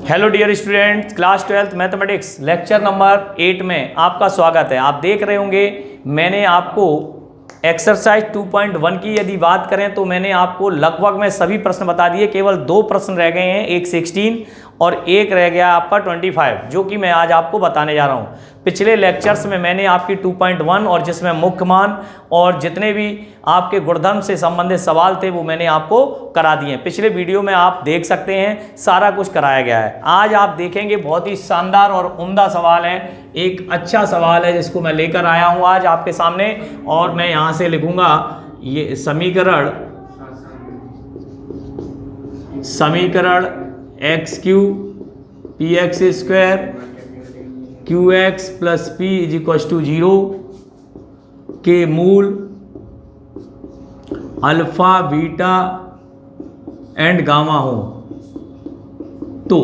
Hello dear students, class 12th mathematics lecture number 8 में आपका स्वागत है। आप देख रहे होंगे मैंने आपको एक्सरसाइज 2.1 की यदि बात करें तो मैंने आपको लगभग में सभी प्रश्न बता दिए। केवल 2 प्रश्न रह गए हैं, एक 16 और एक रह गया आपका 25, जो कि मैं आज आपको बताने जा रहा हूं। पिछले लेक्चर्स में मैंने आपकी 2.1 और जिसमें मुख्य मान और जितने भी आपके गुणधर्म से संबंधित सवाल थे वो मैंने आपको करा दिए। पिछले वीडियो में आप देख सकते हैं सारा कुछ कराया गया है। आज आप देखेंगे बहुत ही शानदार और उम्दा सवाल है, एक अच्छा सवाल है जिसको मैं लेकर आया हूं आज आपके सामने। और मैं यहां से लिखूंगा ये समीकरण X Q P X square Q X plus P is equal to 0 के मूल अल्फा बीटा एंड गामा हो। तो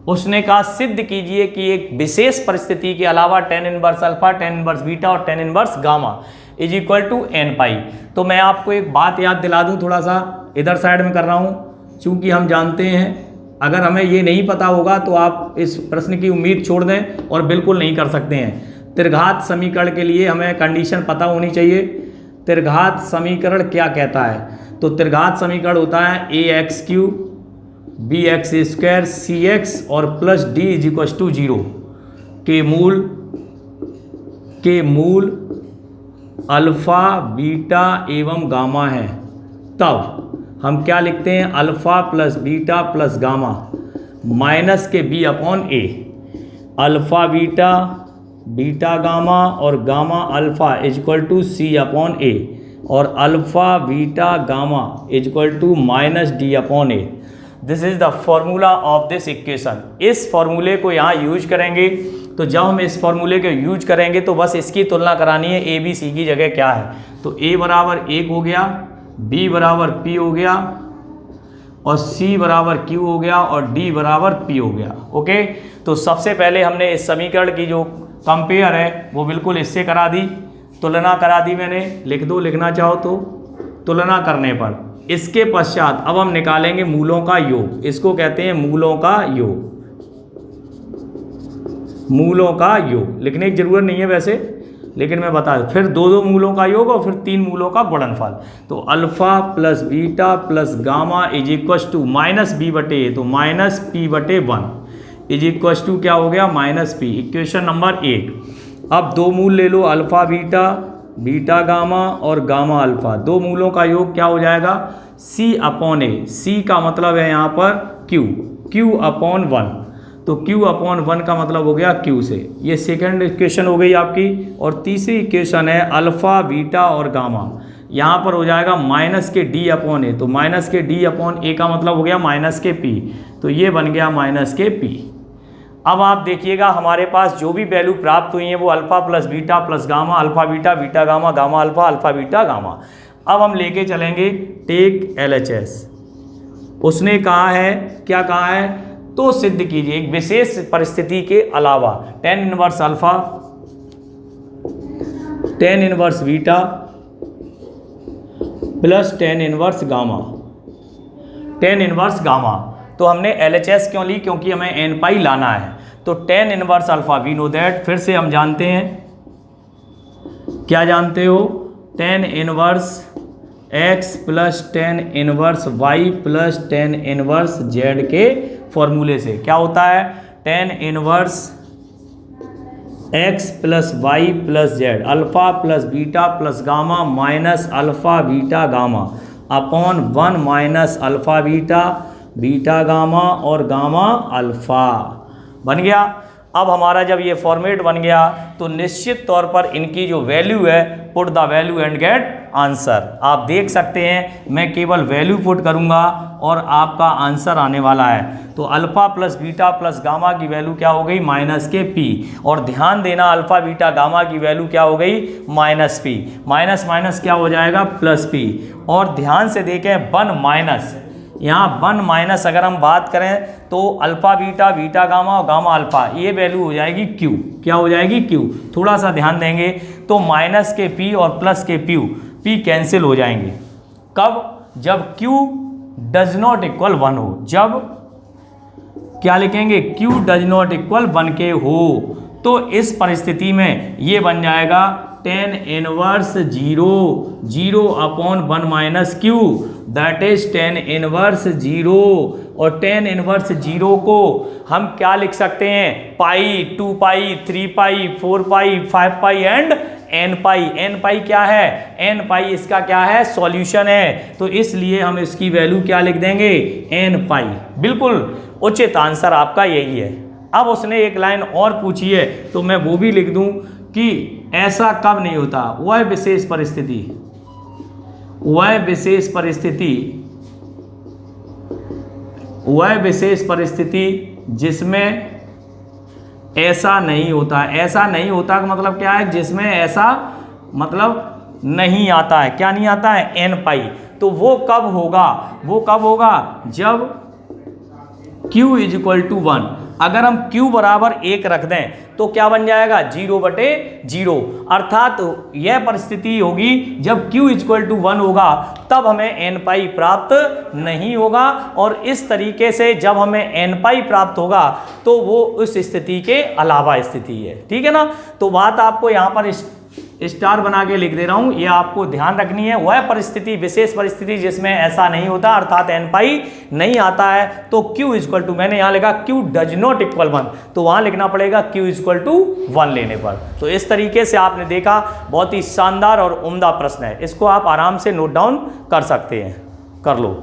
उसने कहा सिद्ध कीजिए कि एक विशेष परिस्थिति के अलावा tan inverse alpha, tan inverse beta और tan inverse gamma is equal to n pi. तो मैं आपको एक बात याद दिला दूं, थोड़ा सा इधर साइड में कर रहा हूं, चूंकि हम जानते हैं अगर हमें ये नहीं पता होगा तो आप इस प्रश्न की उम्मीद छोड़ दें और बिल्कुल नहीं कर सकते हैं। त्रिघात समीकरण के लिए हमें कंडीशन पता होनी चाहिए। त्रिघात समीकरण क्या कहता है? तो त्रिघात समीकरण होता है A X cube B X square C X और plus D is equal to 0 के मूल अल्फा बीटा एवं गामा है। तब हम क्या लिखते हैं? Alpha plus beta plus gamma minus के B upon A. Alpha beta beta gamma और gamma alpha is equal to C upon A और alpha beta gamma is equal to minus D upon A. This is the formula of this equation. इस फॉर्मूले को यहाँ use करेंगे। तो जब हम इस फॉर्मूले को यूज करेंगे तो बस इसकी तुलना करानी है ए बी सी की जगह क्या है। तो ए बराबर 1 हो गया, बी बराबर पी हो गया और सी बराबर क्यू हो गया और डी बराबर पी हो गया। ओके, तो सबसे पहले हमने इस समीकरण की जो कंपेयर है वो बिल्कुल इससे करा दी, तुलना करा दी मैंने। लिख दो, लिखना चाहो तो। तुलना करने पर इसके पश्चात अब हम निकालेंगे मूलों का योग। इसको कहते हैं मूलों का योग। मूलों का योग लिखने की जरूरत नहीं है वैसे, लेकिन मैं बता दूं। फिर 2 मूलों का योग और फिर 3 मूलों का गुणनफल। तो alpha plus beta plus gamma is equal to minus B बटे ए, तो माइनस पी बटे 1 इज इक्व टू क्या हो गया? Minus P. Equation number 1। अब 2 मूल ले लो, अल्फा बीटा बीटा गामा और गामा अल्फा। 2 मूलों का योग क्या हो जाएगा? सी अपॉन ए। सी का मतलब है यहाँ पर क्यू, क्यू अपॉन 1। तो Q अपॉन 1 का मतलब हो गया Q से। ये सेकंड इक्वेशन हो गई आपकी। और तीसरी इक्वेशन है अल्फा बीटा और गामा। यहाँ पर हो जाएगा माइनस के D अपॉन ए। तो माइनस के D अपॉन ए का मतलब हो गया माइनस के P। तो ये बन गया माइनस के P। अब आप देखिएगा हमारे पास जो भी वैल्यू प्राप्त हुई है वो alpha plus beta plus gamma, alpha beta beta gamma, gamma alpha, alpha beta gamma. अब हम लेके चलेंगे टेक LHS। उसने कहा है, क्या कहा है? तो सिद्ध कीजिए एक विशेष परिस्थिति के अलावा tan inverse alpha, tan inverse beta plus tan inverse gamma, tan inverse gamma. तो हमने LHS क्यों ली? क्योंकि हमें n पाई लाना है। तो tan inverse alpha we know that, फिर से हम जानते हैं, क्या जानते हो? tan inverse x plus tan inverse y plus tan inverse z के फॉर्मूले से। क्या होता है? tan inverse x plus Y plus Z, alpha plus beta plus gamma minus alpha beta gamma upon 1 minus alpha beta beta gamma और gamma alpha. बन गया। अब हमारा जब ये फॉर्मेट बन गया तो निश्चित तौर पर इनकी जो वैल्यू है, put the value and get answer. आप देख सकते हैं मैं केवल वैल्यू पुट करूंगा और आपका आंसर आने वाला है। तो alpha plus beta plus gamma की वैल्यू क्या हो गई? माइनस के पी। और ध्यान देना अल्फा बीटा गामा की वैल्यू क्या हो गई? Minus P. माइनस माइनस क्या हो जाएगा? Plus P. और ध्यान से देखें 1 माइनस, यहाँ 1 माइनस अगर हम बात करें तो अल्फा बीटा बीटा गामा और गामा अल्फा, ये वैल्यू हो जाएगी Q। क्या हो जाएगी? Q। थोड़ा सा ध्यान देंगे तो माइनस के P और प्लस के P कैंसिल हो जाएंगे। कब? जब Q डज नॉट इक्वल 1 हो। जब क्या लिखेंगे, q डज नॉट इक्वल 1 के हो। तो इस परिस्थिति में ये बन जाएगा tan inverse 0 upon 1 minus Q, that is tan inverse 0। और tan इनवर्स 0 को हम क्या लिख सकते हैं, पाई, 2 पाई, 3 पाई, 4 पाई, 5 पाई एंड n पाई। n पाई क्या है, n पाई इसका क्या है, सॉल्यूशन है। तो इसलिए हम इसकी वैल्यू क्या लिख देंगे, n पाई। बिल्कुल उचित आंसर आपका यही है। अब उसने एक लाइन और पूछी है तो मैं वो भी लिख दूं कि ऐसा कब नहीं होता, वह विशेष परिस्थिति, वह विशेष परिस्थिति, वह विशेष परिस्थिति जिसमें ऐसा नहीं होता। ऐसा नहीं होता का मतलब क्या है, जिसमें ऐसा मतलब नहीं आता है। क्या नहीं आता है, n पाई। तो वो कब होगा, वो कब होगा, जब q इज इक्वल टू 1। अगर हम q बराबर 1 रख दें तो क्या बन जाएगा, 0/0। अर्थात यह परिस्थिति होगी जब q इज इक्वल टू 1 होगा, तब हमें n पाई प्राप्त नहीं होगा। और इस तरीके से जब हमें n पाई प्राप्त होगा तो वो उस स्थिति के अलावा स्थिति है। ठीक है ना। तो बात आपको यहाँ पर स्टार बना के लिख दे रहा हूं, ये आपको ध्यान रखनी है। वह परिस्थिति, विशेष परिस्थिति जिसमें ऐसा नहीं होता, अर्थात n पाई नहीं आता है। तो q इक्वल टू, मैंने यहाँ लिखा q डज नॉट इक्वल 1, तो वहां लिखना पड़ेगा q इक्वल टू 1 लेने पर। तो इस तरीके से आपने देखा, बहुत ही शानदार और उम्दा प्रश्न है। इसको आप आराम से नोट डाउन कर सकते हैं, कर लो।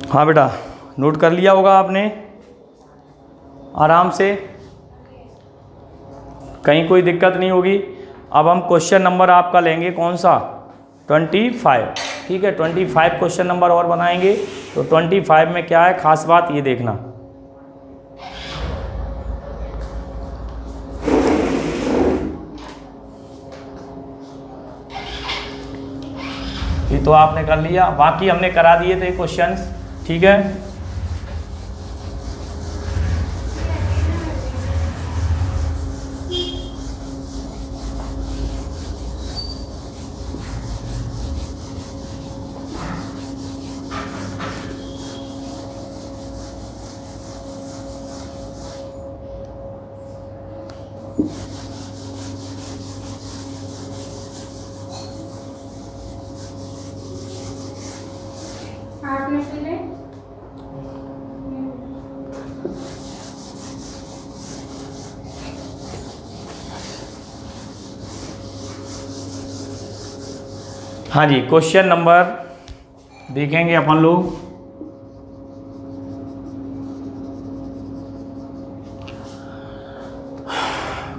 हाँ बेटा, नोट कर लिया होगा आपने आराम से, कहीं कोई दिक्कत नहीं होगी। अब हम क्वेश्चन नंबर आपका लेंगे कौन सा, 25। ठीक है, 25 क्वेश्चन नंबर और बनाएंगे। तो 25 में क्या है खास बात, ये देखना। ये तो आपने कर लिया, बाकी हमने करा दिए थे क्वेश्चंस। ठीक है, हाँ जी, क्वेश्चन नंबर देखेंगे अपन लोग।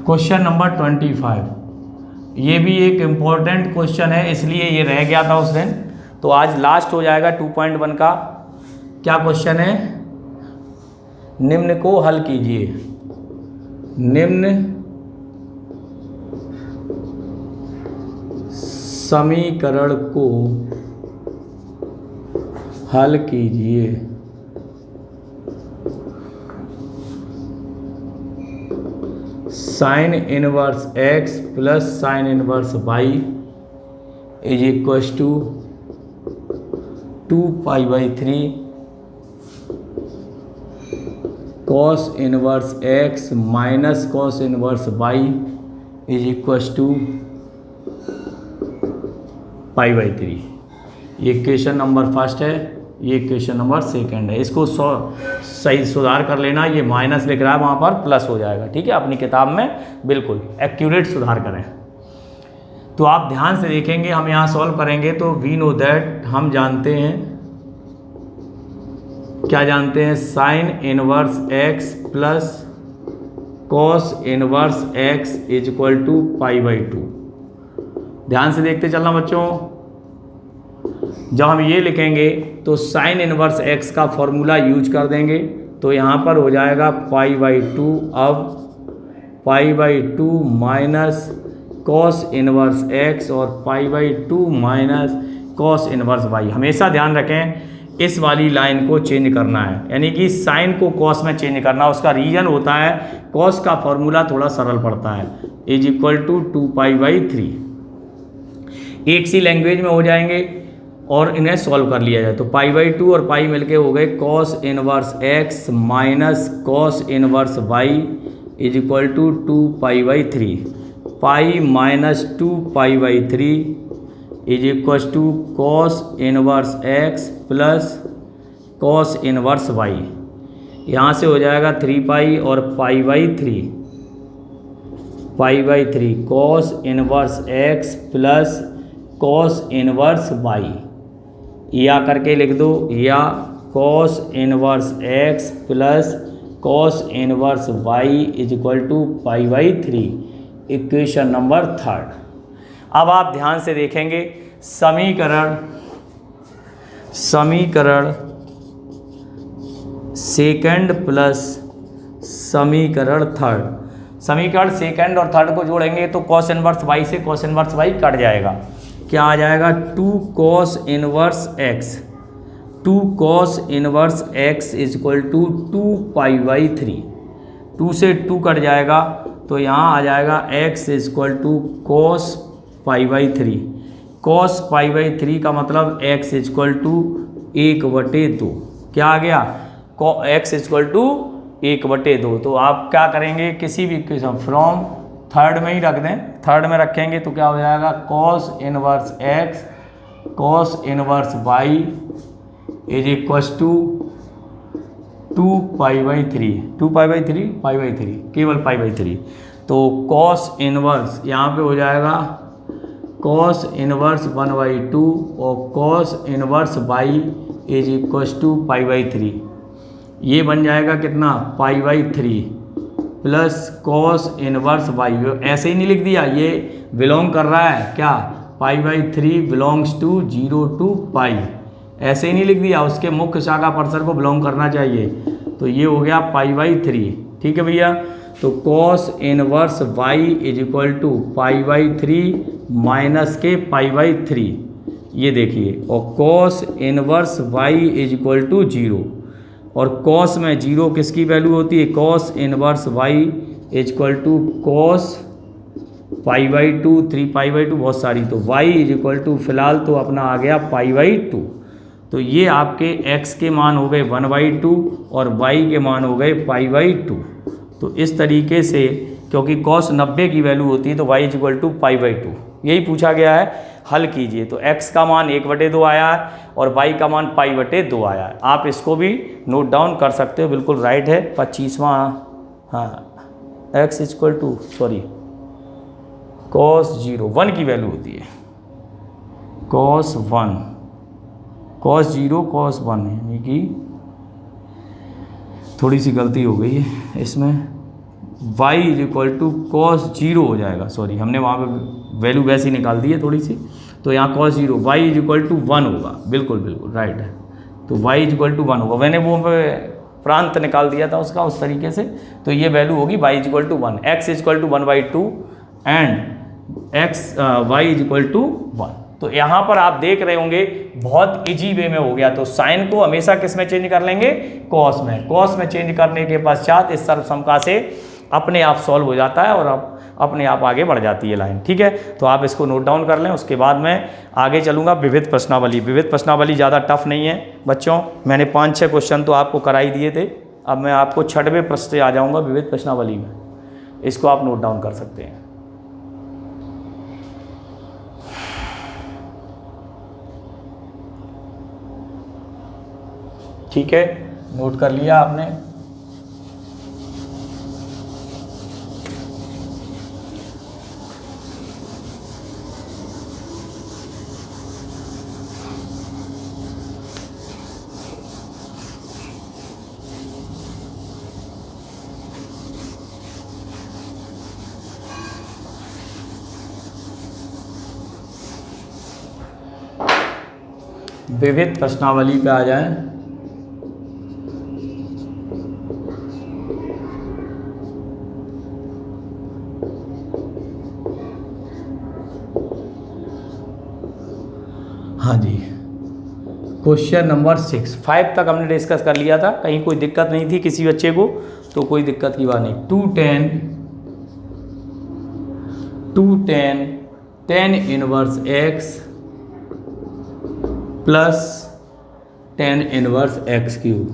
क्वेश्चन नंबर 25, ये भी एक इम्पोर्टेंट क्वेश्चन है, इसलिए ये रह गया था उस दिन, तो आज लास्ट हो जाएगा 2.1 का। क्या क्वेश्चन है, निम्न को हल कीजिए। निम्न समीकरण को हल कीजिए। Sine inverse x plus sine inverse y is equal to 2π/3 cos inverse x minus cos inverse y is equal to π/3। ये क्वेश्चन नंबर फर्स्ट है, ये क्वेश्चन नंबर सेकंड है। इसको सही सुधार कर लेना, ये माइनस लिख रहा है वहाँ पर प्लस हो जाएगा। ठीक है, अपनी किताब में बिल्कुल एक्यूरेट सुधार करें। तो आप ध्यान से देखेंगे, हम यहाँ सॉल्व करेंगे तो वी नो दैट, हम जानते हैं, क्या जानते हैं, sine inverse x plus cos inverse x is equal to π/2। ध्यान से देखते चलना बच्चों। जब हम ये लिखेंगे तो साइन इनवर्स x का फॉर्मूला यूज कर देंगे, तो यहाँ पर हो जाएगा π/2। अब π/2 माइनस कॉस इनवर्स x और π/2 माइनस कॉस इनवर्स y। हमेशा ध्यान रखें इस वाली लाइन को चेंज करना है, यानी कि साइन को कॉस में चेंज करना। उसका रीजन होता है कॉस का फॉर्मूला थोड़ा सरल पड़ता है, इज इक्वल टू 2π/3। एक सी लैंग्वेज में हो जाएंगे और इन्हें सॉल्व कर लिया जाए तो π/2 और पाई मिलके हो गए cos inverse x minus cos inverse y is equal to 2π/3। Pi minus 2π/3 is equal to cos inverse x plus cos inverse y। यहाँ से हो जाएगा 3π और π/3 cos inverse x plus cos inverse y। या करके लिख दो, या cos inverse x plus cos inverse y is equal to π/3, equation number 3। अब आप ध्यान से देखेंगे समीकरण सेकंड प्लस समीकरण थर्ड। समीकरण सेकंड और थर्ड को जोड़ेंगे तो कॉस इनवर्स y से कॉस इनवर्स y कट जाएगा। क्या आ जाएगा? 2 cos inverse x, 2 cos inverse x is equal to 2π/3। 2 से 2 कट जाएगा तो यहाँ आ जाएगा x is equal to cos π/3। Cos π/3 का मतलब x इज इक्वल टू 1/2। क्या आ गया? x is equal to 1/2। तो आप क्या करेंगे, किसी भी इक्वेशन फ्रॉम थर्ड में ही रख दें, थर्ड में रखेंगे तो क्या हो जाएगा? Cos inverse x cos inverse y is equal to 2π/3। 2π/3 π/3 केवल π/3। तो कॉस इनवर्स यहाँ पे हो जाएगा कॉस इनवर्स 1/2 और cos inverse y is equal to π/3। ये बन जाएगा कितना? π/3 प्लस कॉस इनवर्स y। ऐसे ही नहीं लिख दिया, ये बिलोंग कर रहा है क्या? π/3 बिलोंग्स टू 0 to π। ऐसे ही नहीं लिख दिया, उसके मुख्य शाखा परसर को बिलोंग करना चाहिए। तो ये हो गया π/3। ठीक है भैया। तो cos inverse y is equal to π/3 minus के π/3, ये देखिए, और cos inverse y is equal to 0। और कॉस में 0 किसकी वैल्यू होती है? Cos inverse y is equal to cos π/2, 3π/2 बहुत सारी, तो y इज इक्वल टू फिलहाल तो अपना आ गया π/2। तो ये आपके x के मान हो गए 1/2 और y के मान हो गए π/2। तो इस तरीके से, क्योंकि cos 90 की वैल्यू होती है तो y इज इक्वल टू π/2, यही पूछा गया है। हल कीजिए तो x का मान 1/2 आया है और y का मान π/2 आया है। आप इसको भी नोट डाउन कर सकते हो, बिल्कुल राइट है। 25वां, हाँ, x is equal to cos 0 1 की वैल्यू होती है cos 1, cos 0 cos 1, यानी कि थोड़ी सी गलती हो गई है इसमें, y is equal to cos 0 हो जाएगा। सॉरी, हमने वहाँ पे वैल्यू वैसी निकाल दी है थोड़ी सी, तो यहाँ cos 0 y is equal to 1 होगा। बिल्कुल बिल्कुल राइट है। तो y इज इक्वल टू 1 होगा। मैंने वो प्रांत निकाल दिया था उसका उस तरीके से, तो ये वैल्यू होगी y is equal to 1, x is equal to 1/2 and y is equal to 1। तो यहाँ पर आप देख रहे होंगे बहुत इजी वे में हो गया। तो साइन को हमेशा किस में चेंज कर लेंगे? कॉस में। कॉस में चेंज करने के पश्चात इस सर्वसमका से अपने आप सॉल्व हो जाता है और अपने आप आगे बढ़ जाती है लाइन। ठीक है, तो आप इसको नोट डाउन कर लें। उसके बाद मैं आगे चलूँगा विविध प्रश्नावली। विविध प्रश्नावली ज़्यादा टफ नहीं है बच्चों, मैंने 5-6 क्वेश्चन तो आपको कराई दिए थे। अब मैं आपको 6वें प्रश्न से आ जाऊँगा विविध प्रश्नावली में, इसको आप नोट डाउन कर सकते हैं। ठीक है, नोट कर लिया आपने। विविध प्रश्नावली पे आ जाएं। हाँ जी, क्वेश्चन नंबर 6, 5 तक हमने डिस्कस कर लिया था, कहीं कोई दिक्कत नहीं थी किसी बच्चे को, तो कोई दिक्कत की बात नहीं। 2tan tan inverse x plus tan inverse x cube,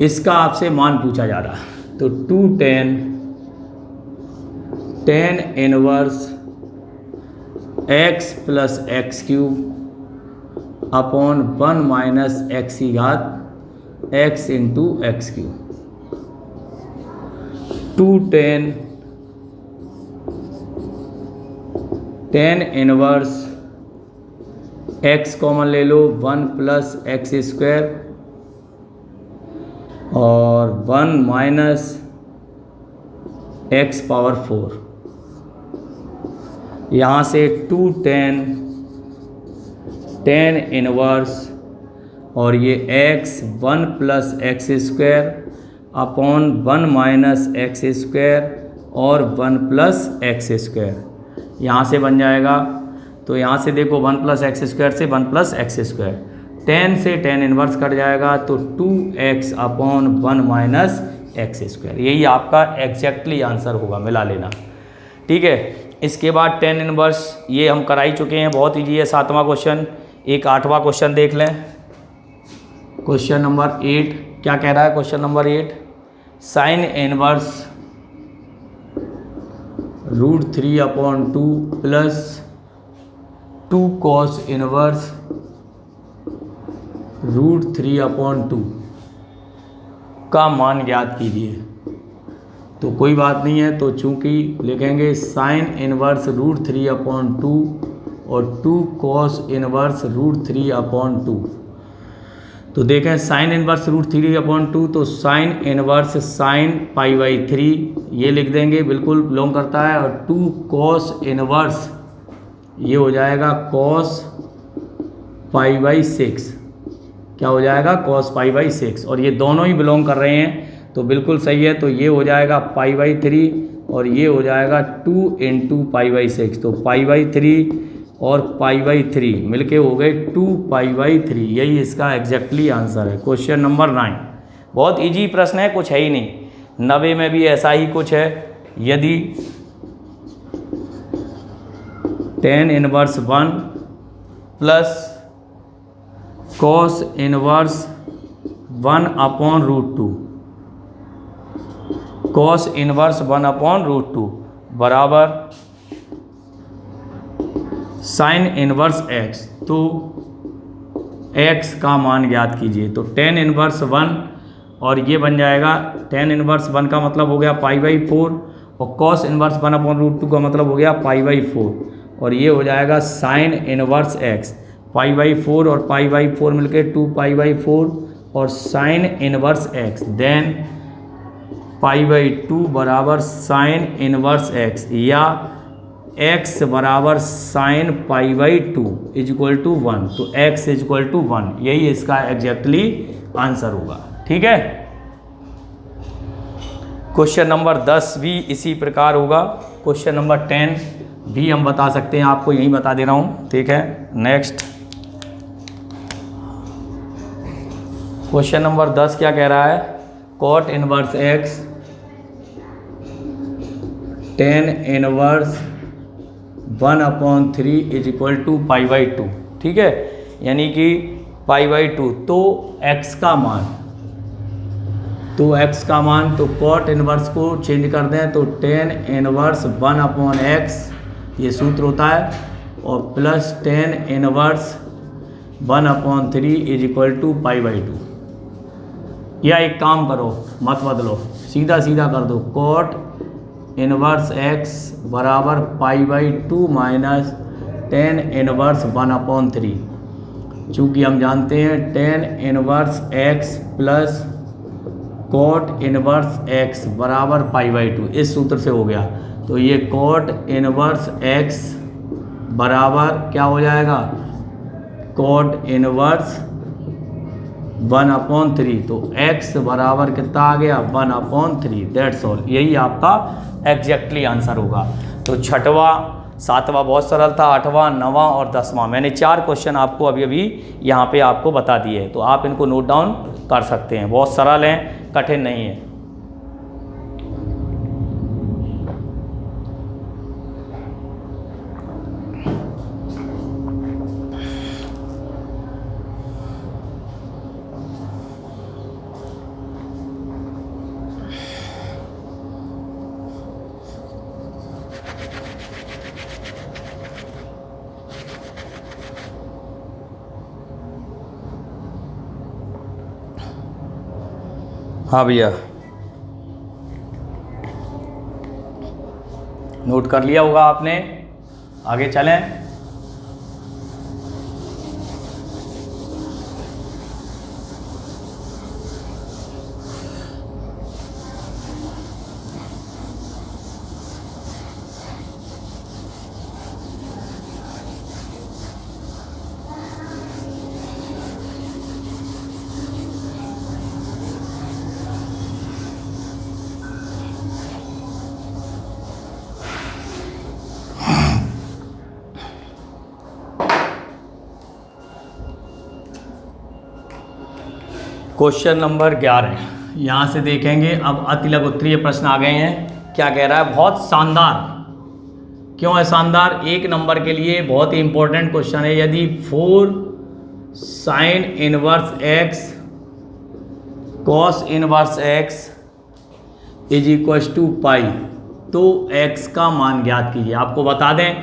इसका आपसे मान पूछा जा रहा है। तो 2tan inverse x plus x cube upon 1 minus x की घात x into x cube. 2tan inverse x common ले लो, 1 प्लस एक्स स्क्वायर और 1 माइनस x पावर 4, यहाँ से 2tan इनवर्स और ये x 1 plus x square upon 1 minus x square और 1 plus x square, यहाँ से बन जाएगा। तो यहाँ से देखो 1 प्लस एक्स स्क्वायर से 1 प्लस एक्स स्क्वायर, tan से tan इनवर्स कट जाएगा तो 2x upon 1 minus x square, यही आपका एग्जैक्टली आंसर होगा, मिला लेना। ठीक है, इसके बाद tan इनवर्स ये हम करा ही चुके हैं, बहुत ईजी है। 7वां क्वेश्चन, एक 8वां क्वेश्चन देख लें। क्वेश्चन नंबर 8 क्या कह रहा है? Question number 8, sine inverse √3 upon 2 plus 2 cos inverse √3 upon 2 का मान ज्ञात कीजिए। तो कोई बात नहीं है, तो चूंकि लिखेंगे साइन इनवर्स √3 अपॉन 2 और 2 कॉस इनवर्स √3 अपॉन 2। तो देखें साइन इनवर्स √3 अपॉन 2, तो साइन इनवर्स साइन π/3 ये लिख देंगे, बिल्कुल बिलोंग करता है। और 2 कॉस इनवर्स ये हो जाएगा कॉस π/6, क्या हो जाएगा? कॉस π/6, और ये दोनों ही बिलोंग कर रहे हैं तो बिल्कुल सही है। तो ये हो जाएगा π/3 और ये हो जाएगा 2 इंटू π/6, तो π/3 और π/3 मिलके हो गए 2π/3, यही इसका एग्जैक्टली आंसर है। क्वेश्चन नंबर 9, बहुत इजी प्रश्न है, कुछ है ही नहीं। 90 में भी ऐसा ही कुछ है। यदि tan inverse 1 plus cos inverse 1 upon √2, cos inverse 1 upon √2 बराबर साइन इनवर्स x, तो x का मान ज्ञात कीजिए। तो tan इनवर्स 1 और ये बन जाएगा, tan इनवर्स 1 का मतलब हो गया π/4 और cos इनवर्स 1 अपॉन √2 का मतलब हो गया π/4, और ये हो जाएगा साइन इनवर्स x, π/4 और π/4 मिलके 2π/4 और साइन इनवर्स x, देन π/2 बराबर साइन इनवर्स x, या x बराबर साइन π/2 इजक्वल टू 1, तो x इजक्वल टू 1, यही इसका एग्जैक्टली आंसर होगा। ठीक है, क्वेश्चन नंबर 10 भी इसी प्रकार होगा। क्वेश्चन नंबर 10 भी हम बता सकते हैं, आपको यही बता दे रहा हूँ। ठीक है, नेक्स्ट क्वेश्चन नंबर 10 क्या कह रहा है? Cot inverse x tan inverse 1/3 is equal to π/2। ठीक है, यानी कि π/2, तो x का मान, तो कॉट इनवर्स को चेंज कर दें तो tan इनवर्स 1/x ये सूत्र होता है, और plus tan inverse 1/3 is equal to π/2। या एक काम करो, मत बदलो, सीधा सीधा कर दो, कॉट इनवर्स x बराबर π/2 माइनस tan इनवर्स 1/3। चूँकि हम जानते हैं tan inverse x plus cot inverse x बराबर π/2, इस सूत्र से हो गया। तो ये कॉट इनवर्स x बराबर क्या हो जाएगा? कॉट इनवर्स 1/3, तो x बराबर कितना आ गया? 1/3, दैट्स ऑल, यही आपका एग्जैक्टली आंसर होगा। तो छठवां सातवां बहुत सरल था, 8वां, 9वां और 10वां। मैंने 4 क्वेश्चन आपको अभी अभी यहाँ पे आपको बता दिए हैं, तो आप इनको नोट डाउन कर सकते हैं। बहुत सरल हैं, कठिन नहीं है। हाँ भैया, नोट कर लिया होगा आपने। आगे चलें। क्वेश्चन नंबर 11 यहाँ से देखेंगे। अब अतिलघु उत्तरीय प्रश्न आ गए हैं। क्या कह रहा है? बहुत शानदार। क्यों है शानदार? 1 नंबर के लिए बहुत ही इंपॉर्टेंट क्वेश्चन है। यदि 4 sine inverse x cos inverse x is equal to pi, तो x का मान ज्ञात कीजिए। आपको बता दें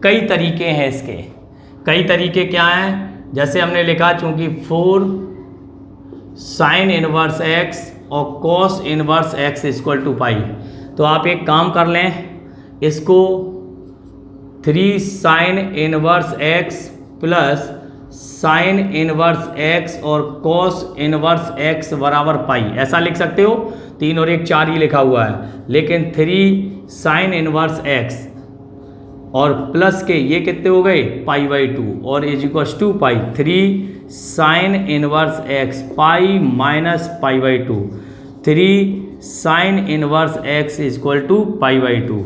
कई तरीके हैं इसके। कई तरीके क्या हैं? जैसे हमने लिखा, चूंकि 4 साइन इनवर्स एक्स और cos inverse x equal to pi, तो आप एक काम कर लें, इसको 3 sine inverse x plus sine inverse x और कॉस इनवर्स एक्स बराबर पाई, ऐसा लिख सकते हो। 3 और 1 4 ही लिखा हुआ है, लेकिन 3 साइन इनवर्स एक्स और प्लस के ये कितने हो गए? π/2 और is equal to pi. 3 sine inverse x pi minus π/2, 3 sine inverse x is equal to π/2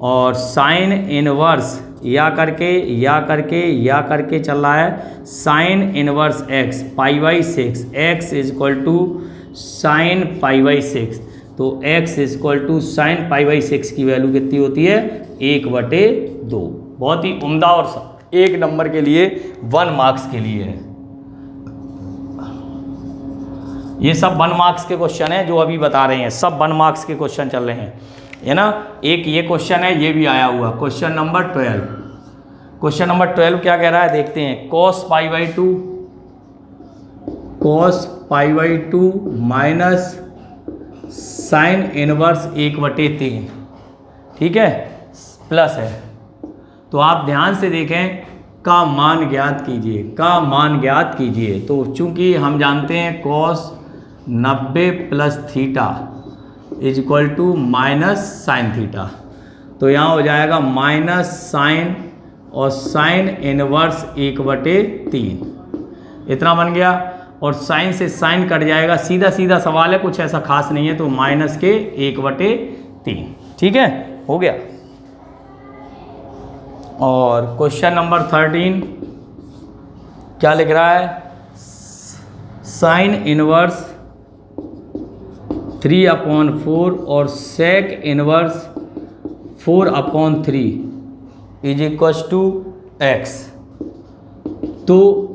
और साइन इनवर्स या करके चल रहा है sine inverse x π/6, x is equal to sine π/6। तो x is equal to sine π/6 की वैल्यू कितनी होती है? 1/2। बहुत ही उम्दा और 1 नंबर के लिए 1 मार्क्स के लिए है। ये सब 1 मार्क्स के क्वेश्चन है जो अभी बता रहे हैं, सब 1 मार्क्स के क्वेश्चन चल रहे हैं, है ना। एक ये क्वेश्चन है, ये भी आया हुआ क्वेश्चन नंबर 12। क्वेश्चन नंबर 12 क्या कह रहा है देखते हैं। cos π/2 माइनस साइन इनवर्स 1/3, ठीक है, प्लस है। तो आप ध्यान से देखें, का मान ज्ञात कीजिए, तो चूंकि हम जानते हैं cos 90 plus theta is equal to minus sine theta, तो यहाँ हो जाएगा माइनस साइन और साइन इनवर्स 1/3, इतना बन गया। और साइन से साइन कट जाएगा, सीधा सीधा सवाल है, कुछ ऐसा खास नहीं है, तो माइनस के 1/3, ठीक है, हो गया। और क्वेश्चन नंबर 13 क्या लिख रहा है? साइन इनवर्स 3/4 और sec inverse 4/3 is equal to X, तो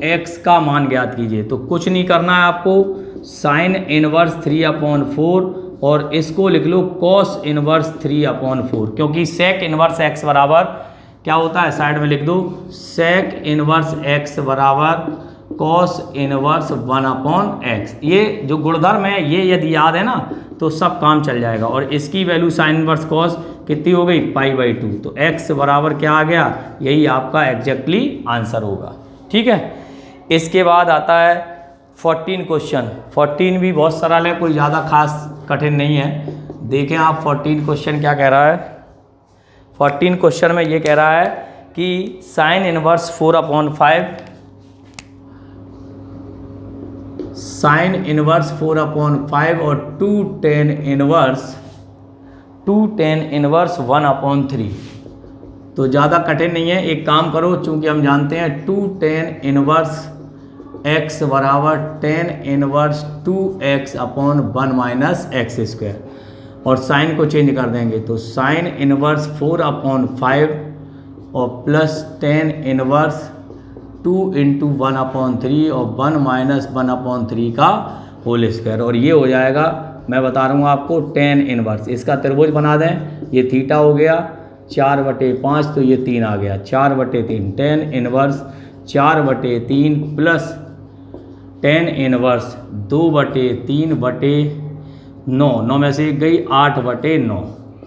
x का मान ज्ञात कीजिए। तो कुछ नहीं करना है आपको, साइन इनवर्स 3/4 और इसको लिख लो कॉस इनवर्स 3/4, क्योंकि सेक इनवर्स x बराबर क्या होता है, साइड में लिख दो, सेक इनवर्स x बराबर कॉस इनवर्स 1/x। ये जो गुणधर्म है, ये यदि याद है ना, तो सब काम चल जाएगा। और इसकी वैल्यू साइन इनवर्स कॉस कितनी हो गई? π/2, तो x बराबर क्या आ गया? यही आपका एग्जैक्टली आंसर होगा, ठीक है। इसके बाद आता है 14 क्वेश्चन। 14 भी बहुत सरल है, कोई ज़्यादा खास कठिन नहीं है। देखें आप 14 क्वेश्चन क्या कह रहा है। 14 क्वेश्चन में ये कह रहा है कि साइन इनवर्स 4/5, साइन इनवर्स 4/5 और 2 tan इनवर्स 1/3 तो ज़्यादा कठिन नहीं है, एक काम करो, चूँकि हम जानते हैं 2 tan इनवर्स x बराबर tan inverse 2x upon 1 minus x square, और साइन को चेंज कर देंगे तो साइन इनवर्स 4/5 और प्लस tan इनवर्स 2 इंटू 1/3 और 1 माइनस 1/3 का होल स्क्वायर, और ये हो जाएगा, मैं बता रहा हूँ आपको, tan इनवर्स। इसका त्रिभुज बना दें, ये थीटा हो गया 4/5, तो ये 3 आ गया 4/3, tan inverse 4/3 plus tan inverse 2/3/9, 9 में से एक गई 8/9,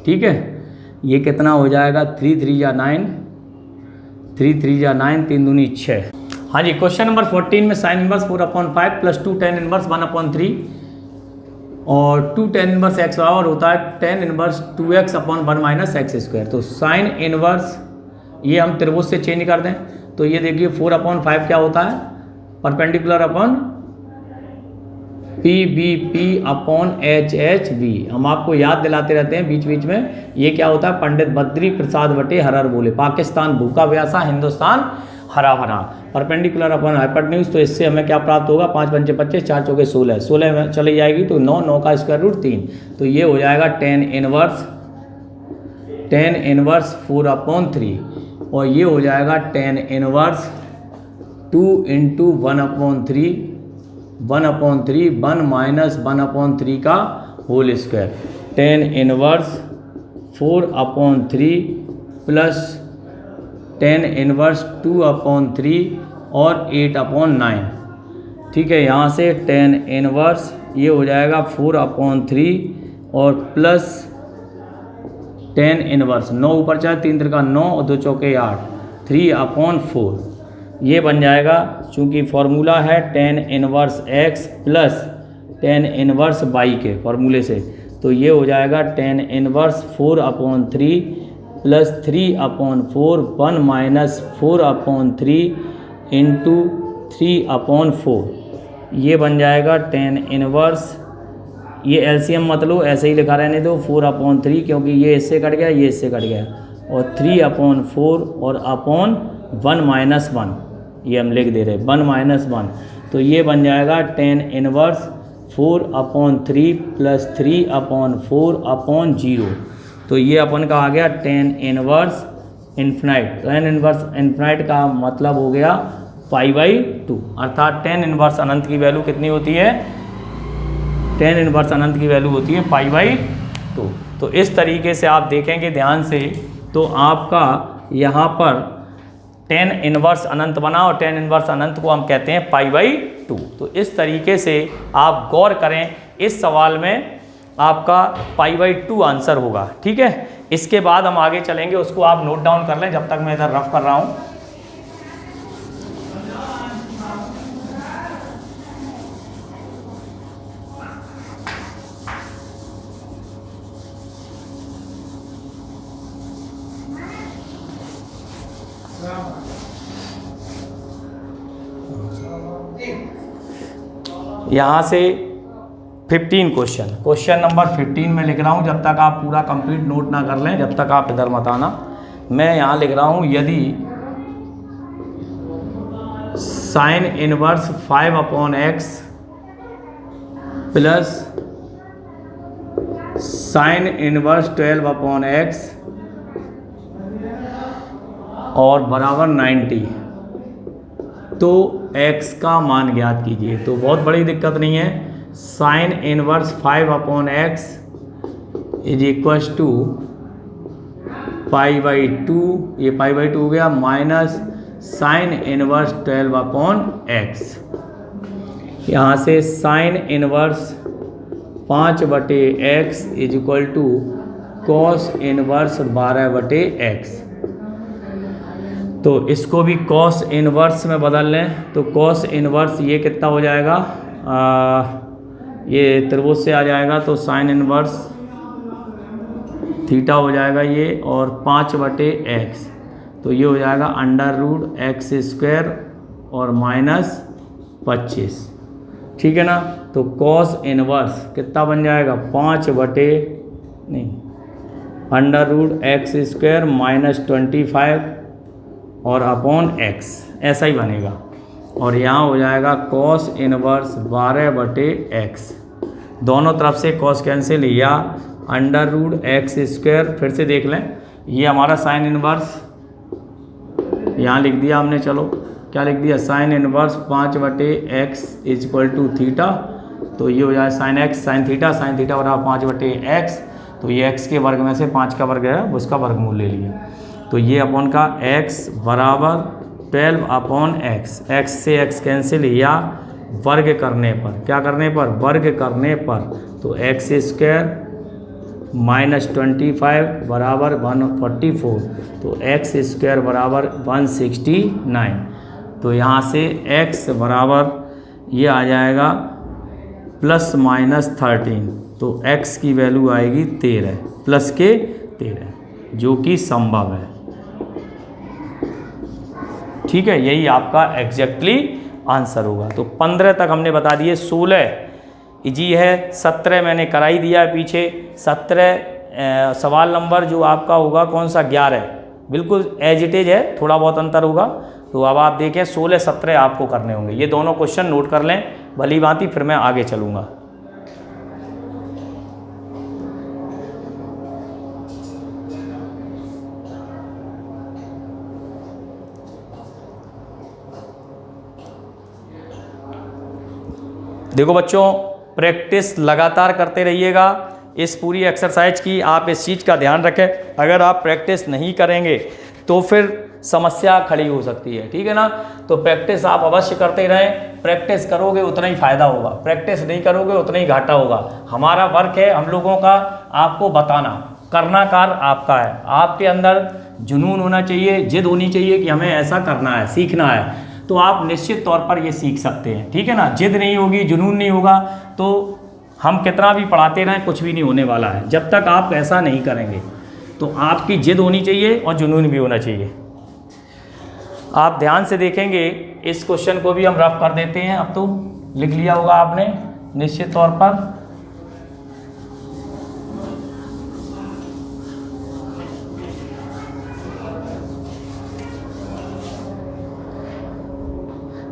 ठीक है। ये कितना हो जाएगा, 3 3 या 9, 3 3 या 9, 3 दूनी 6। हाँ जी, क्वेश्चन नंबर 14 में sine inverse 4/5 plus 2 tan inverse 1/3 और 2 tan इनवर्स एक्स बराबर होता है tan inverse 2x upon 1 minus x square. तो साइन इनवर्स ये हम त्रिभुज से चेंज कर दें, तो ये देखिए 4/5 क्या होता है, perpendicular upon PBP upon HHV। हम आपको याद दिलाते रहते हैं बीच बीच में, ये क्या होता है, पंडित बद्री प्रसाद बटे हरर बोले, पाकिस्तान भूखा प्यासा हिंदुस्तान हरा भरा, परपेंडिकुलर अपॉन हाइपोटेन्यूज। तो इससे हमें क्या प्राप्त होगा, 5 पंचे 25, 4 चौके 16, 16 में चली जाएगी तो 9, 9 का स्क्वायर रूट 3, तो ये हो जाएगा tan इनवर्स 4/3, और ये हो जाएगा tan इनवर्स 2 इंटू 1/3, 1 माइनस 1/3 का whole square, tan inverse 4/3 plus tan inverse 2/3 और 8/9, ठीक है। यहाँ से tan इनवर्स ये हो जाएगा 4/3 और प्लस tan इनवर्स 9 ऊपर चाहे 3 3 का 9 और 2 चौके 8, 3/4, ये बन जाएगा, चूँकि फॉर्मूला है tan inverse x plus tan inverse y के फॉर्मूले से, तो ये हो जाएगा tan inverse 4/3 plus 3/4, 1 minus 4/3 into 3/4, ये बन जाएगा tan इनवर्स, ये एलसीएम मत लो, ऐसे ही लिखा रहने दो, 4/3, क्योंकि ये इससे कट गया, ये इससे कट गया, और 3/4 और अपॉन 1 माइनस 1, ये हम लिख दे रहे 1 माइनस 1, तो ये बन जाएगा tan इनवर्स 4/3 प्लस 3/4/0, तो ये अपन का आ गया tan inverse infinite. tan inverse infinite का मतलब हो गया π/2, अर्थात tan इनवर्स अनंत की वैल्यू कितनी होती है, tan इनवर्स अनंत की वैल्यू होती है π/2। तो इस तरीके से आप देखेंगे ध्यान से, तो आपका यहाँ पर tan इनवर्स अनंत बना, और tan इनवर्स अनंत को हम कहते हैं π/2। तो इस तरीके से आप गौर करें, इस सवाल में आपका π/2 आंसर होगा, ठीक है। इसके बाद हम आगे चलेंगे, उसको आप नोट डाउन कर लें जब तक मैं इधर रफ कर रहा हूँ। यहाँ से 15 क्वेश्चन नंबर 15 में लिख रहा हूँ, जब तक आप पूरा कंप्लीट नोट ना कर लें, जब तक आप इधर मत आना। मैं यहाँ लिख रहा हूँ, यदि sign inverse 5/x plus sine inverse 12/x और बराबर 90, तो x का मान ज्ञात कीजिए। तो बहुत बड़ी दिक्कत नहीं है, sine inverse 5/x is equals to π/2, ये π/2 हो गया, माइनस साइन इनवर्स 12/x। यहाँ से sine inverse 5/x is equal to cos inverse 12/x। तो इसको भी कॉस इनवर्स में बदल लें, तो कॉस इनवर्स ये कितना हो जाएगा, ये त्रिभुज से आ जाएगा, तो साइन इनवर्स थीटा हो जाएगा ये, और 5/x, तो ये हो जाएगा √x² और माइनस 25, ठीक है ना। तो कॉस इनवर्स कितना बन जाएगा, under root X square minus 25 और अपॉन एक्स, ऐसा ही बनेगा। और यहाँ हो जाएगा कॉस इनवर्स 12/x, दोनों तरफ से कॉस कैंसिल, या अंडर रूट एक्स स्क्वायर, फिर से देख लें, ये हमारा साइन इनवर्स यहाँ लिख दिया हमने, चलो क्या लिख दिया, sine inverse 5/x equal to theta, तो ये हो जाए साइन एक्स साइन थीटा बराबर 5/x, तो ये x के वर्ग में से 5 का वर्ग है उसका वर्गमूल ले लिया, तो ये अपॉन का x बराबर 12/x, x से x कैंसिल, या वर्ग करने पर, क्या करने पर, वर्ग करने पर, तो एक्स स्क्वायर माइनस 25 बराबर 144, तो एक्स स्क्वायर बराबर 169, तो यहाँ से x बराबर ये आ जाएगा प्लस माइनस 13, तो x की वैल्यू आएगी 13 प्लस के 13, जो कि संभव है। ठीक है, यही आपका एग्जैक्टली आंसर होगा। तो 15 तक हमने बता दिए, 16 इजी है, 17 मैंने करा ही दिया है पीछे, 17 सवाल नंबर जो आपका होगा कौन सा, 11, बिल्कुल एज इट इज है, थोड़ा बहुत अंतर होगा। तो अब आप देखें 16, 17 आपको करने होंगे, ये दोनों क्वेश्चन नोट कर लें भली भांति, फिर मैं आगे चलूँगा। देखो बच्चों, प्रैक्टिस लगातार करते रहिएगा इस पूरी एक्सरसाइज की, आप इस चीज़ का ध्यान रखें, अगर आप प्रैक्टिस नहीं करेंगे तो फिर समस्या खड़ी हो सकती है, ठीक है ना। तो प्रैक्टिस आप अवश्य करते रहें, प्रैक्टिस करोगे उतना ही फ़ायदा होगा, प्रैक्टिस नहीं करोगे उतना ही घाटा होगा। हमारा वर्क है हम लोगों का आपको बताना, करना कार्य आपका है, आपके अंदर जुनून होना चाहिए, जिद होनी चाहिए कि हमें ऐसा करना है, सीखना है, तो आप निश्चित तौर पर ये सीख सकते हैं, ठीक है ना। जिद नहीं होगी, जुनून नहीं होगा, तो हम कितना भी पढ़ाते रहें कुछ भी नहीं होने वाला है, जब तक आप ऐसा नहीं करेंगे। तो आपकी जिद होनी चाहिए और जुनून भी होना चाहिए। आप ध्यान से देखेंगे, इस क्वेश्चन को भी हम रफ कर देते हैं, अब तो लिख लिया होगा आपने निश्चित तौर पर।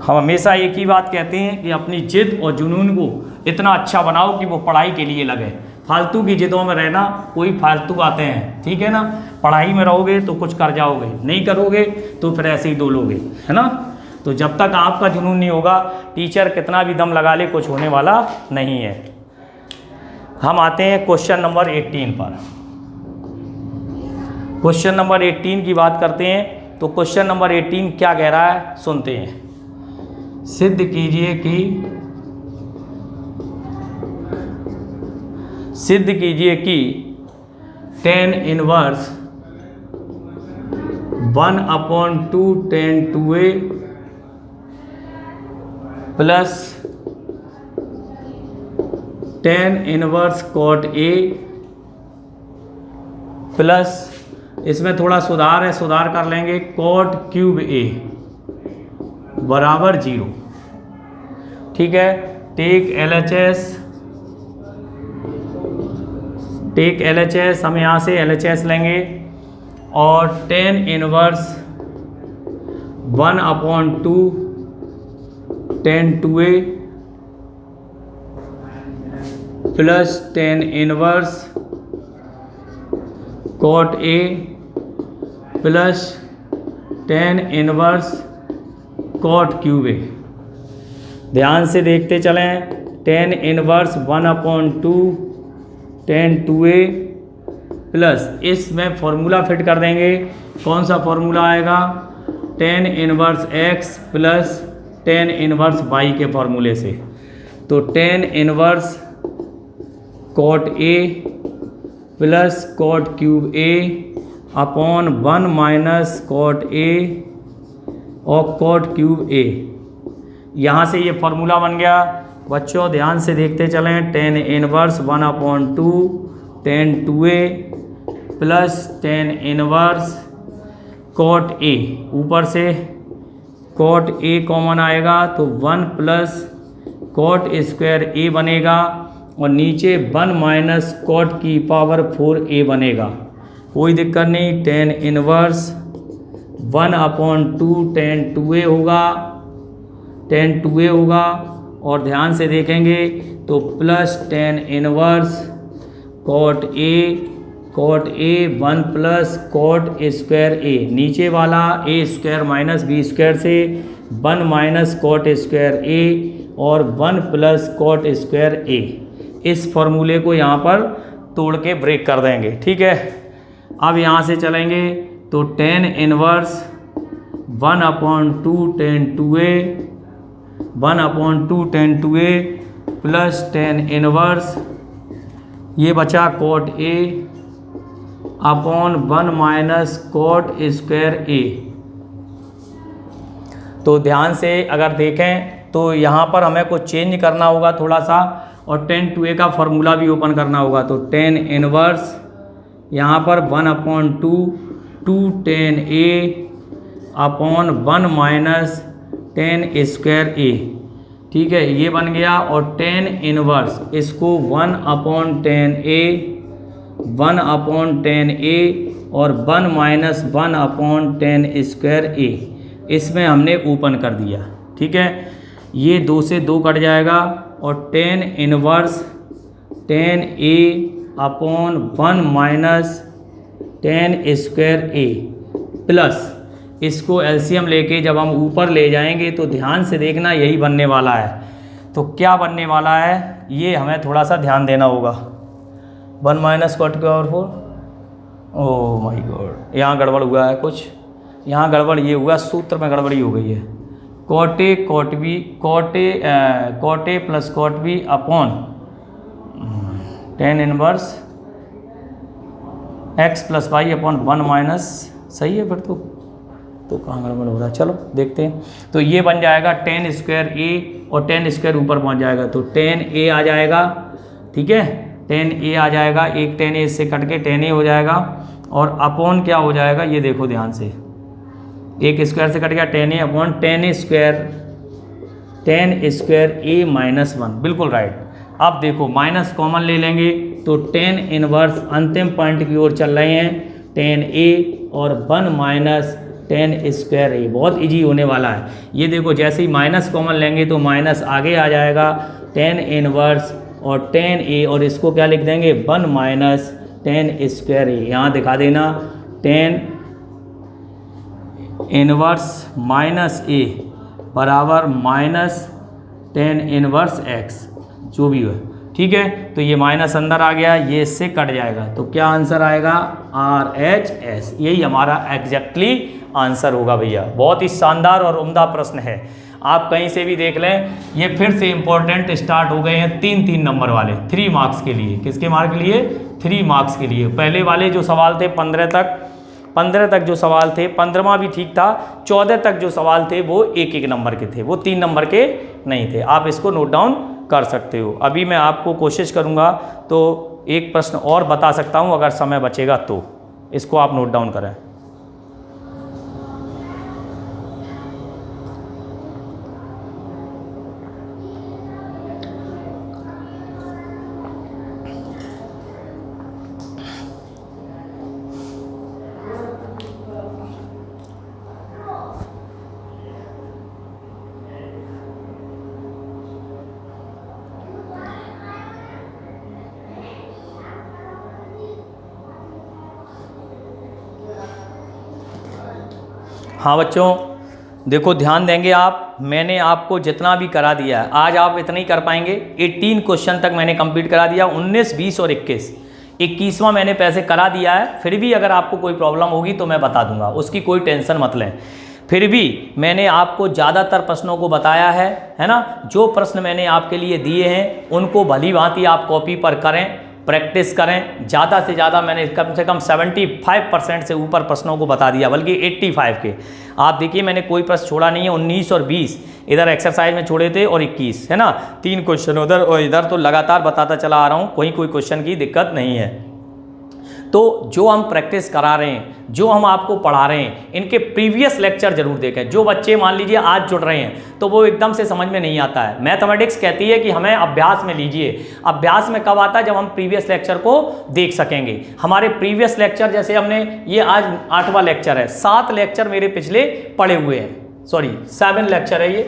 हम हमेशा एक ही बात कहते हैं कि अपनी जिद और जुनून को इतना अच्छा बनाओ कि वो पढ़ाई के लिए लगे। फालतू की जिदों में रहना, कोई फालतू आते हैं, ठीक है ना। पढ़ाई में रहोगे तो कुछ कर जाओगे, नहीं करोगे तो फिर ऐसे ही डोलोगे, है ना। तो जब तक आपका जुनून नहीं होगा, टीचर कितना भी दम लगा ले, कुछ होने वाला नहीं है। हम आते हैं क्वेश्चन नंबर 18 पर। क्वेश्चन नंबर 18 की बात करते हैं। तो क्वेश्चन नंबर 18 क्या कह रहा है, सुनते हैं। सिद्ध कीजिए कि tan inverse 1/2 tan 2a plus tan inverse cot a plus, इसमें थोड़ा सुधार है, सुधार कर लेंगे, cot क्यूब a बराबर 0। ठीक है, टेक LHS, हम यहाँ से LHS लेंगे, और tan inverse 1/2 tan 2a plus tan inverse cot a plus tan inverse cot cube a। ध्यान से देखते चलें, tan inverse 1/2 tan 2a plus, इसमें फॉर्मूला फिट कर देंगे। कौन सा फॉर्मूला आएगा, tan inverse x plus tan inverse y के फॉर्मूले से। तो tan inverse cot a plus cot cube a upon 1 minus cot a और cot क्यूब a। यहाँ से ये फॉर्मूला बन गया। बच्चों ध्यान से देखते चलें, tan inverse 1/2 tan 2a plus tan inverse cot a, ऊपर से cot a कॉमन आएगा तो 1 प्लस cot स्क्वायर a बनेगा, और नीचे 1 माइनस cot की पावर 4a बनेगा। कोई दिक्कत नहीं, टेन इनवर्स 1/2 टेन 2a होगा, टेन 2a होगा। और ध्यान से देखेंगे तो plus tan inverse cot a 1 plus cot square a, नीचे वाला a square minus b square से 1 माइनस कॉट स्क्वायर ए और 1 प्लस कॉट स्क्वायर ए। इस फॉर्मूले को यहाँ पर तोड़ के ब्रेक कर देंगे, ठीक है। अब यहाँ से चलेंगे तो tan inverse 1/2 tan 2a 1/2 tan 2a plus tan inverse ये बचा cot a upon 1 minus cot square a. तो ध्यान से अगर देखें तो यहाँ पर हमें कुछ चेंज करना होगा थोड़ा सा, और टेन 2a का फॉर्मूला भी ओपन करना होगा। तो टेन इनवर्स यहाँ पर 1/2 2 टेन ए अपॉन 1 माइनस टेन स्क्वायर ए, ठीक है, ये बन गया। और टेन इनवर्स इसको 1/10 ए 1/10 ए और 1 माइनस 1/10 स्क्वायर ए, इसमें हमने ओपन कर दिया, ठीक है। ये 2 से 2 कट जाएगा और tan inverse 10a upon 1 minus 10 square a plus इसको एलसीएम लेके जब हम ऊपर ले जाएंगे तो ध्यान से देखना यही बनने वाला है। तो क्या बनने वाला है ये हमें थोड़ा सा ध्यान देना होगा। 1 माइनस कॉट के और 4, ओह माय गॉड, यहाँ गड़बड़ हुआ है कुछ, यहाँ गड़बड़ ये हुआ, सूत्र में गड़बड़ी हो गई है। Cot A plus cot B upon tan inverse x plus Y upon 1 minus, सही है फिर तो कहाँ गड़बड़ हो रहा है, चलो देखते हैं। तो ये बन जाएगा टेन स्क्वायर ए और टेन स्क्वायर ऊपर पहुँच जाएगा तो टेन ए आ जाएगा, ठीक है, टेन ए आ जाएगा, एक टेन ए इससे कट के टेन ए हो जाएगा और अपॉन क्या हो जाएगा ये देखो ध्यान से, एक स्क्वायर से कट गया टेन ए अपॉन टेन स्क्वायर ए माइनस 1, बिल्कुल राइट। अब देखो माइनस कॉमन ले लेंगे तो टेन इनवर्स अंतिम पॉइंट की ओर चल रहे हैं, टेन ए और 1 माइनस 10 स्क्वायर ए, बहुत इजी होने वाला है। ये देखो जैसे ही माइनस कॉमन लेंगे तो माइनस आगे आ जाएगा, टेन इनवर्स और 10 ए और इसको क्या लिख देंगे 1 माइनस 10 स्क्वायर ए, यहाँ दिखा देना 10 इनवर्स माइनस ए बराबर माइनस 10 इनवर्स एक्स, जो भी हो, ठीक है। तो ये माइनस अंदर आ गया, ये इससे कट जाएगा, तो क्या आंसर आएगा RHS, यही हमारा एग्जैक्टली आंसर होगा भैया। बहुत ही शानदार और उम्दा प्रश्न है, आप कहीं से भी देख लें। ये फिर से इंपॉर्टेंट स्टार्ट हो गए हैं 3 नंबर वाले 3 मार्क्स के लिए। किसके मार्क के लिए? 3 मार्क्स के लिए। पहले वाले जो सवाल थे 15 तक जो सवाल थे, 15वां भी ठीक था, 14 तक जो सवाल थे वो 1 नंबर के थे, वो 3 नंबर के नहीं थे। आप इसको नोट डाउन कर सकते हो। अभी मैं आपको कोशिश करूँगा तो एक प्रश्न और बता सकता हूँ अगर समय बचेगा तो, इसको आप नोट डाउन करें। हाँ बच्चों देखो ध्यान देंगे आप, मैंने आपको जितना भी करा दिया है आज आप इतना ही कर पाएंगे। 18 क्वेश्चन तक मैंने कंप्लीट करा दिया, 19, 20 और 21वां मैंने पैसे करा दिया है। फिर भी अगर आपको कोई प्रॉब्लम होगी तो मैं बता दूंगा, उसकी कोई टेंशन मत लें। फिर भी मैंने आपको ज़्यादातर प्रश्नों को बताया है ना। जो प्रश्न मैंने आपके लिए दिए हैं उनको भली भांति आप कॉपी पर करें, प्रैक्टिस करें। ज़्यादा से ज़्यादा मैंने कम से कम 75% से ऊपर प्रश्नों को बता दिया, बल्कि 85 के। आप देखिए मैंने कोई प्रश्न छोड़ा नहीं है। 19 और 20 इधर एक्सरसाइज में छोड़े थे और 21 है ना, 3 क्वेश्चन उधर और इधर, तो लगातार बताता चला आ रहा हूँ, कोई क्वेश्चन की दिक्कत नहीं है। तो जो हम प्रैक्टिस करा रहे हैं, जो हम आपको पढ़ा रहे हैं, इनके प्रीवियस लेक्चर जरूर देखें। जो बच्चे मान लीजिए आज जुड़ रहे हैं तो वो एकदम से समझ में नहीं आता है। मैथमेटिक्स कहती है कि हमें अभ्यास में लीजिए। अभ्यास में कब आता है? जब हम प्रीवियस लेक्चर को देख सकेंगे। हमारे प्रीवियस लेक्चर, जैसे हमने ये आज 8वां लेक्चर है, 7 लेक्चर मेरे पिछले पढ़े हुए हैं। सॉरी 7 लेक्चर है, ये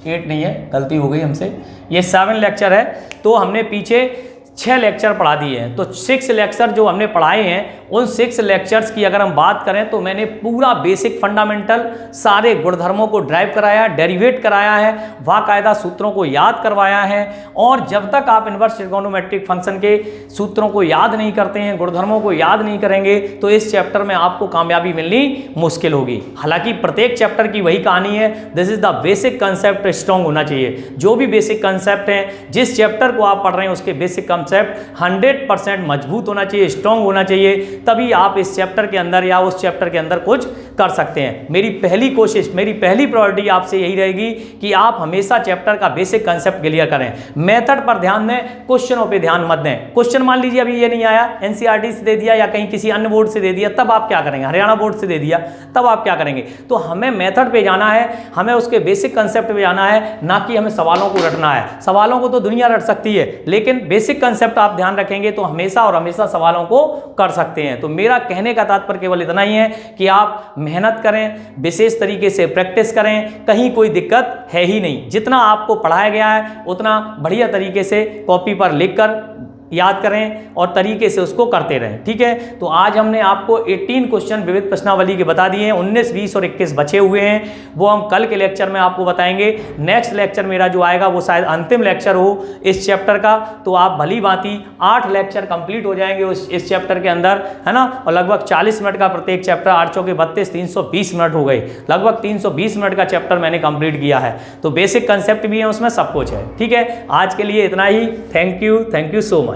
8 नहीं है, गलती हो गई हमसे, ये 7 लेक्चर है। तो हमने पीछे 6 लेक्चर पढ़ा दिए हैं। तो 6 लेक्चर जो हमने पढ़ाए हैं, उन 6 लेक्चर्स की अगर हम बात करें तो मैंने पूरा बेसिक फंडामेंटल सारे गुणधर्मों को ड्राइव कराया, डेरिवेट कराया है, बाकायदा सूत्रों को याद करवाया है। और जब तक आप इनवर्स ट्रिगोनोमेट्रिक फंक्शन के सूत्रों को याद नहीं करते हैं, गुणधर्मों को याद नहीं करेंगे, तो इस चैप्टर में आपको कामयाबी मिलनी मुश्किल होगी। हालांकि प्रत्येक चैप्टर की वही कहानी है, this is the basic concept strong होना चाहिए। जो भी बेसिक कंसेप्ट हैं, जिस चैप्टर को आप पढ़ रहे हैं, उसके बेसिक कंसेप्ट 100% मजबूत होना चाहिए, स्ट्रॉन्ग होना चाहिए, तभी आप इस चैप्टर के अंदर या उस चैप्टर के अंदर कुछ कर सकते हैं। मेरी पहली कोशिश, मेरी पहली प्रायोरिटी आपसे यही रहेगी कि आप हमेशा चैप्टर का बेसिक कंसेप्ट क्लियर करें। मेथड पर ध्यान दें, क्वेश्चनों पे ध्यान मत दें। क्वेश्चन मान लीजिए अभी ये नहीं आया, एनसीईआरटी से दे दिया या कहीं किसी अन्य बोर्ड से दे दिया, तब आप क्या करेंगे? हरियाणा बोर्ड से दे दिया, तब आप क्या करेंगे? तो हमें मेथड पे जाना है, हमें उसके बेसिक कंसेप्ट पे जाना है, ना कि हमें सवालों को रटना है। सवालों को तो दुनिया रट सकती है, लेकिन बेसिक कंसेप्ट आप ध्यान रखेंगे तो हमेशा और हमेशा सवालों को कर सकते हैं। तो मेरा कहने का तात्पर्य केवल इतना ही है कि आप मेहनत करें, विशेष तरीके से प्रैक्टिस करें, कहीं कोई दिक्कत है ही नहीं। जितना आपको पढ़ाया गया है उतना बढ़िया तरीके से कॉपी पर लिखकर याद करें और तरीके से उसको करते रहें। ठीक है, तो आज हमने आपको 18 क्वेश्चन विविध प्रश्नावली के बता दिए हैं, 19, 20 और 21 बचे हुए हैं, वो हम कल के लेक्चर में आपको बताएंगे। नेक्स्ट लेक्चर मेरा जो आएगा वो शायद अंतिम लेक्चर हो इस चैप्टर का, तो आप भली भांति 8 लेक्चर कंप्लीट हो जाएंगे इस चैप्टर के अंदर, है ना। और लगभग 40 मिनट का प्रत्येक चैप्टर, 8 चौके 32, 320 मिनट हो गए, लगभग 320 मिनट का चैप्टर मैंने कंप्लीट किया है। तो बेसिक कंसेप्ट भी है उसमें, सब कुछ है। ठीक है, आज के लिए इतना ही। Thank you so much.